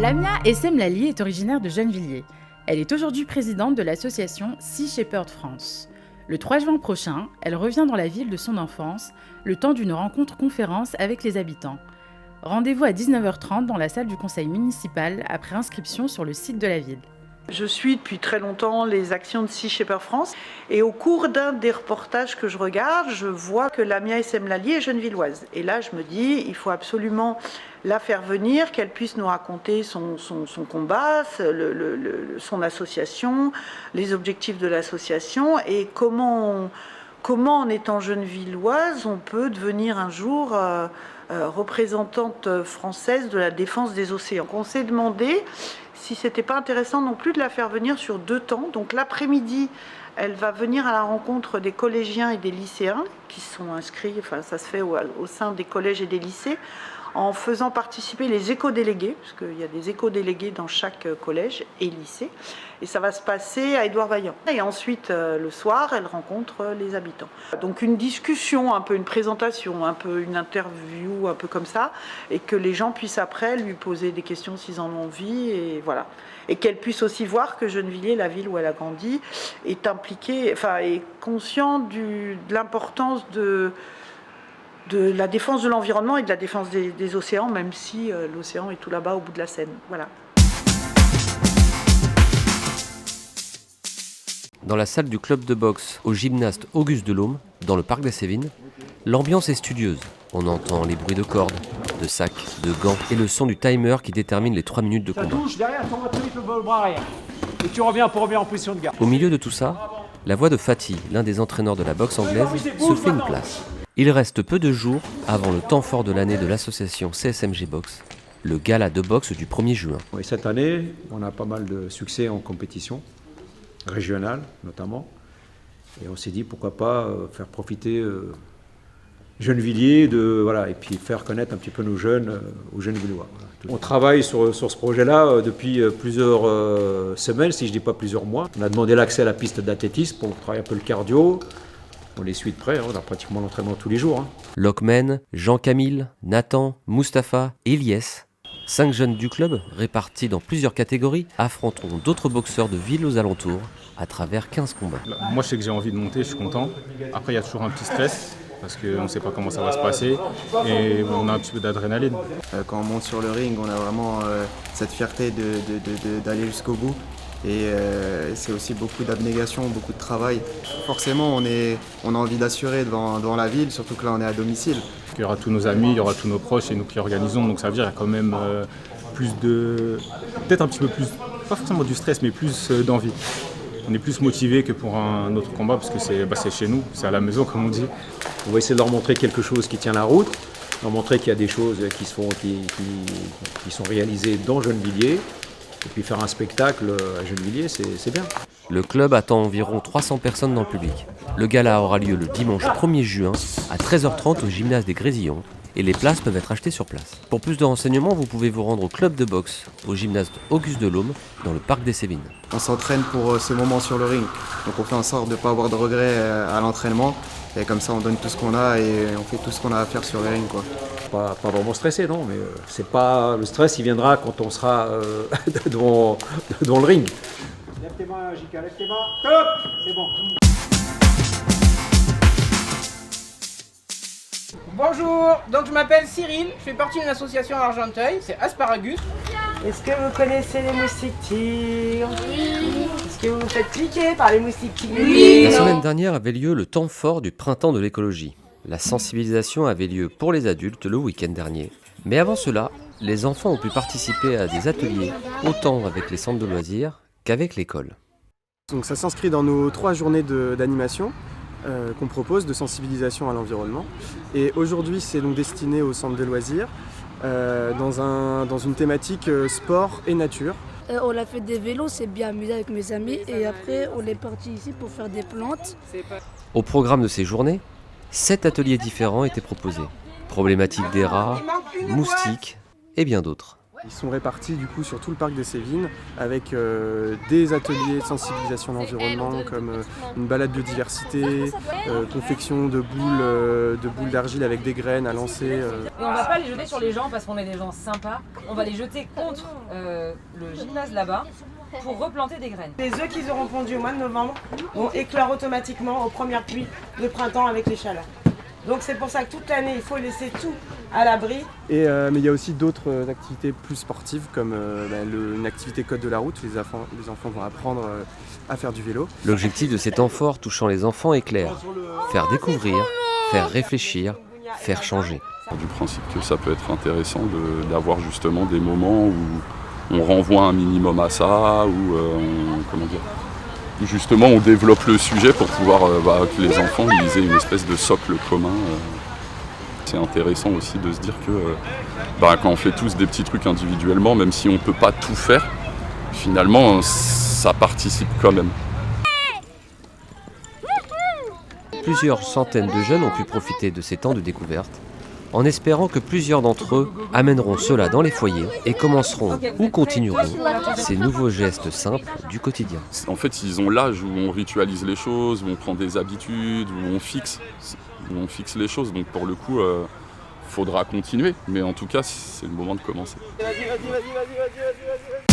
Lamia Essemlali est originaire de Gennevilliers. Elle est aujourd'hui présidente de l'association Sea Shepherd France. Le 3 juin prochain, elle revient dans la ville de son enfance, le temps d'une rencontre-conférence avec les habitants. Rendez-vous à 19h30 dans la salle du conseil municipal après inscription sur le site de la ville. Je suis depuis très longtemps les actions de Sea Shepherd France et au cours d'un des reportages que je regarde, je vois que Lamia Essemlali est gennevilloise. Et là, je me dis, il faut absolument la faire venir, qu'elle puisse nous raconter son combat, son association, les objectifs de l'association et comment en étant gennevilloise, on peut devenir un jour représentante française de la défense des océans. On s'est demandé si c'était pas intéressant non plus de la faire venir sur 2 temps. Donc l'après-midi, elle va venir à la rencontre des collégiens et des lycéens qui sont inscrits, enfin ça se fait au sein des collèges et des lycées, en faisant participer les éco-délégués, parce qu'il y a des éco-délégués dans chaque collège et lycée, et ça va se passer à Édouard Vaillant. Et ensuite, le soir, elle rencontre les habitants. Donc une discussion, un peu une présentation, un peu une interview, un peu comme ça, et que les gens puissent après lui poser des questions s'ils en ont envie, et voilà. Et qu'elle puisse aussi voir que Gennevilliers, la ville où elle a grandi, est impliquée, enfin est conscient de l'importance de la défense de l'environnement et de la défense des océans, même si l'océan est tout là-bas au bout de la Seine. Voilà. Dans la salle du club de boxe au gymnase Auguste Delhomme, dans le parc des Cévennes, l'ambiance est studieuse. On entend les bruits de cordes, de sacs, de gants et le son du timer qui détermine les 3 minutes de combat. Touche derrière, ton le bras arrière. Et tu reviens pour revenir en position de garde. Au milieu de tout ça, la voix de Fatih, l'un des entraîneurs de la boxe anglaise, se fait une place. Il reste peu de jours avant le temps fort de l'année de l'association CSMG Boxe, le gala de boxe du 1er juin. Et cette année, on a pas mal de succès en compétition, régionale notamment. Et on s'est dit pourquoi pas faire profiter Gennevilliers et puis faire connaître un petit peu nos jeunes aux Gennevillois. Voilà. On travaille sur ce projet-là depuis plusieurs semaines, si je ne dis pas plusieurs mois. On a demandé l'accès à la piste d'athlétisme pour travailler un peu le cardio. On les suit de près, on a pratiquement l'entraînement tous les jours. Lockman, Jean-Camille, Nathan, Mustapha et Ilyes, 5 jeunes du club, répartis dans plusieurs catégories, affronteront d'autres boxeurs de villes aux alentours à travers 15 combats. Moi, je sais que j'ai envie de monter, je suis content. Après, il y a toujours un petit stress parce qu'on ne sait pas comment ça va se passer et on a un petit peu d'adrénaline. Quand on monte sur le ring, on a vraiment cette fierté d'aller jusqu'au bout. Et c'est aussi beaucoup d'abnégation, beaucoup de travail. Forcément, on a envie d'assurer devant la ville, surtout que là, on est à domicile. Il y aura tous nos amis, il y aura tous nos proches et nous qui organisons, donc ça veut dire qu'il y a quand même peut-être un petit peu plus, pas forcément du stress, mais plus d'envie. On est plus motivé que pour un autre combat parce que c'est chez nous, c'est à la maison comme on dit. On va essayer de leur montrer quelque chose qui tient la route, leur montrer qu'il y a des choses qui sont réalisées dans Gennevilliers. Et puis faire un spectacle à Gennevilliers, c'est bien. Le club attend environ 300 personnes dans le public. Le gala aura lieu le dimanche 1er juin à 13h30 au gymnase des Grésillons et les places peuvent être achetées sur place. Pour plus de renseignements, vous pouvez vous rendre au club de boxe au gymnase Auguste Delhomme dans le parc des Cévennes. On s'entraîne pour ce moment sur le ring, donc on fait en sorte de ne pas avoir de regrets à l'entraînement. Et comme ça, on donne tout ce qu'on a et on fait tout ce qu'on a à faire sur le ring, quoi. Pas vraiment stressé, non, mais c'est pas le stress, il viendra quand on sera devant le ring. Lève tes mains, Jika, lève tes mains. Top, c'est bon. Bonjour, donc je m'appelle Cyril, je fais partie d'une association à Argenteuil, c'est Asparagus. Est-ce que vous connaissez les moustiques tigres? Oui. Est-ce que vous vous faites piquer par les moustiques tigres? Oui. La semaine dernière avait lieu le temps fort du printemps de l'écologie. La sensibilisation avait lieu pour les adultes le week-end dernier. Mais avant cela, les enfants ont pu participer à des ateliers, autant avec les centres de loisirs qu'avec l'école. Donc ça s'inscrit dans nos 3 journées d'animation qu'on propose de sensibilisation à l'environnement. Et aujourd'hui, c'est donc destiné au centre de loisirs dans une thématique sport et nature. On a fait des vélos, c'est bien amusé avec mes amis et après on est parti ici pour faire des plantes. Au programme de ces journées, 7 ateliers différents étaient proposés. Problématiques des rats, moustiques et bien d'autres. Ils sont répartis du coup sur tout le parc des Cévines avec des ateliers de sensibilisation à l'environnement comme une balade biodiversité, confection de boules d'argile avec des graines à lancer. Et on va pas les jeter sur les gens parce qu'on est des gens sympas, on va les jeter contre le gymnase là-bas pour replanter des graines. Les œufs qu'ils auront pondus au mois de novembre vont éclore automatiquement aux premières pluies de printemps avec les chaleurs. Donc c'est pour ça que toute l'année, il faut laisser tout à l'abri. Mais il y a aussi d'autres activités plus sportives comme une activité code de la route. Les enfants vont apprendre à faire du vélo. L'objectif de ces temps forts touchant les enfants est clair. Faire découvrir, faire réfléchir, faire changer. Du principe que ça peut être intéressant d'avoir justement des moments où on renvoie un minimum à ça, où justement on développe le sujet pour pouvoir que les enfants ils aient une espèce de socle commun. C'est intéressant aussi de se dire que quand on fait tous des petits trucs individuellement, même si on ne peut pas tout faire, finalement ça participe quand même. Plusieurs centaines de jeunes ont pu profiter de ces temps de découverte, en espérant que plusieurs d'entre eux amèneront cela dans les foyers et commenceront ou continueront ces nouveaux gestes simples du quotidien. En fait, ils ont l'âge où on ritualise les choses, où on prend des habitudes, où on fixe les choses. Donc pour le coup, faudra continuer. Mais en tout cas, c'est le moment de commencer. Vas-y.